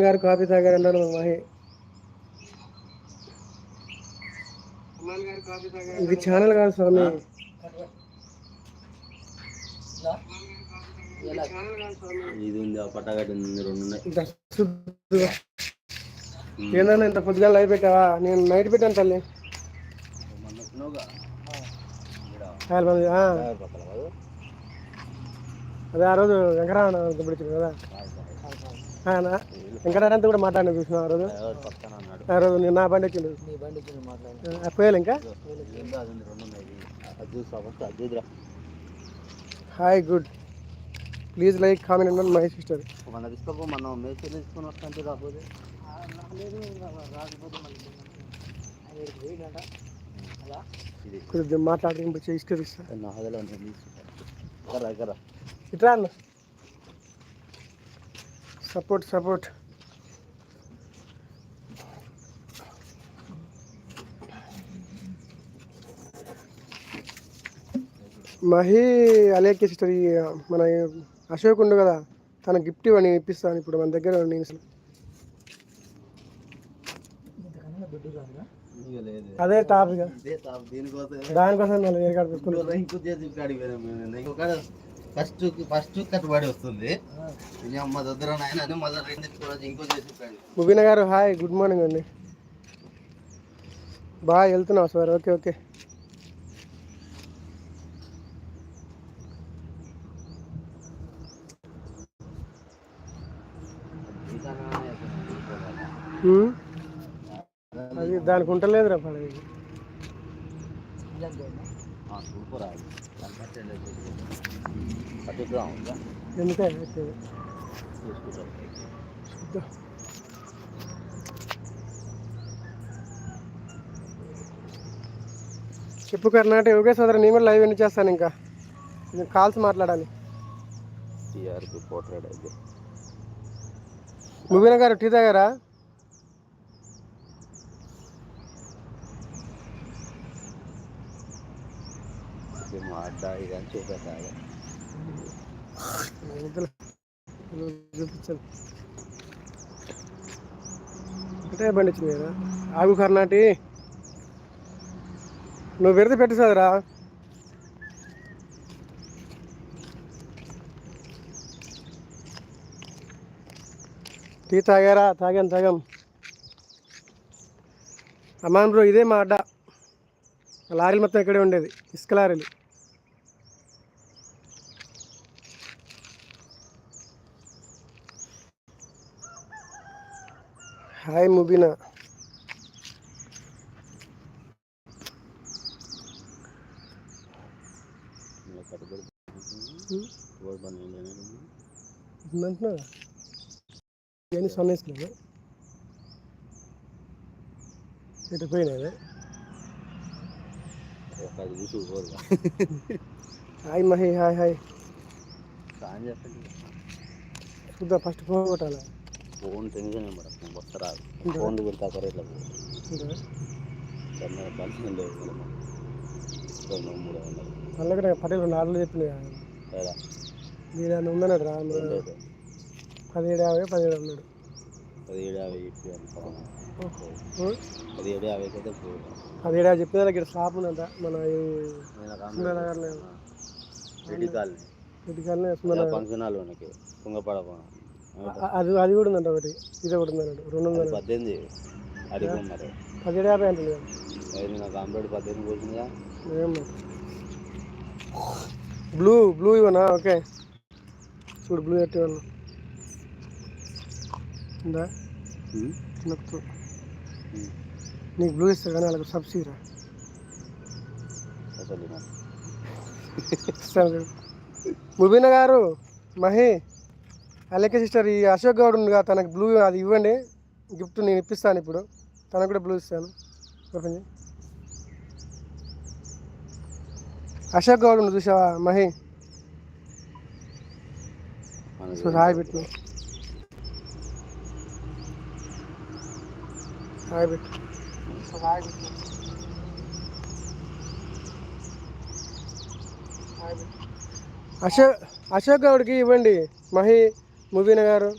గారు కాఫీ తాగారన్నారు మహి. ఇది ఛానల్ కాదు స్వామి. ఇది ఉంది, పట్టగట్టి ఉంది, 2 ఉన్నాయి. ఏందన్నా ఇంత పొద్దుగా లైవ్ పెట్టావా? నేను నైట్ పెట్టాను తల్లి. అదే ఆ రోజు వెంకటరామణ పిలిచింది కదా, వెంకటరామణతో కూడా మాట్లాడిన చూసిన ఆ రోజు నేను నా బండి వచ్చిండు పోయాలి ఇంకా. Hi good, please like comment and my sister. కొంచెం మాట్లాడి ఇష్టం ఇట్రా అన్న. Support support. Mahi Alekhya sister, మన అశోక్ ఉండు కదా, తన గిఫ్ట్ ఇవ్వని ఇప్పిస్తాను ఇప్పుడు మన దగ్గర. నేను అదే టాప్ దానికోసం ముబీనా గారు హాయ్, గుడ్ మార్నింగ్ అండి. బాగా వెళ్తున్నావు సార్? Okay okay. అది దానికి ఉంటలేదురా పడేది. ఎందుకంటే చెప్పు కర్ణాటక. ఓకే సోదరు, నేను కూడా లైవ్ ఎన్ని చేస్తాను, ఇంకా కాల్స్ మాట్లాడాలి. ముబీనా గారు టీ తాగారా? చూపించాను అంటే బండి వచ్చింది కదా. ఆగు కర్ణాటి, నువ్వు పెడితే పెట్టు సదరా. టీ తాగారా? తాగాం. అమ్మాన్ బ్రో, ఇదే మా అడ్డ. లారీలు మొత్తం ఇక్కడే ఉండేది, ఇసుక లారీలు. హాయ్ ముబీనా. ఇవన్నీ సన్నేసుకున్నాను ఇటు పోయినాయి. Hi Mahi, hi hi. చూద్దాం, ఫస్ట్ ఫోన్ కొట్టాలి. ఫోన్ టెన్షన్ వస్తారా? ఫోన్ పెడతారు ఇట్లా అలాగే పటేల్ 2 ఆర్డర్లు చెప్పింది కదా, మీరు ఏమైనా ఉందన్నాడు రా. 1750 17 అన్నాడు. 1750 చెప్పిన దగ్గర షాప్ ఉందంట మన నగర్లో. అది కూడా ఉందంట ఒకటి, ఇది ఒకటి ఉందన్నాడు. 200 1750 అంటుంది కదా. బ్లూ ఇవనా? ఓకే చూడు, బ్లూ ఎట్టి ఇవన్నా ఉందా? నీకు బ్లూ ఇస్తా కానీ వాళ్ళకి సబ్సిడీ ముబీనా గారు, మహి అలేఖ్య సిస్టర్, ఈ అశోక్ గౌడ్ ఉంది కదా, తనకి బ్లూ అది ఇవ్వండి గిఫ్ట్. నేను ఇప్పిస్తాను ఇప్పుడు, తనకు కూడా బ్లూ ఇస్తాను. ఓపెన్. అశోక్ గౌడ్ ఉంది చూసావా మహి? హాయ్ పెట్టు, హాయ్ పెట్టు. అశోక్ గౌడ్కి ఇవ్వండి మహి, ముబీనా గారు.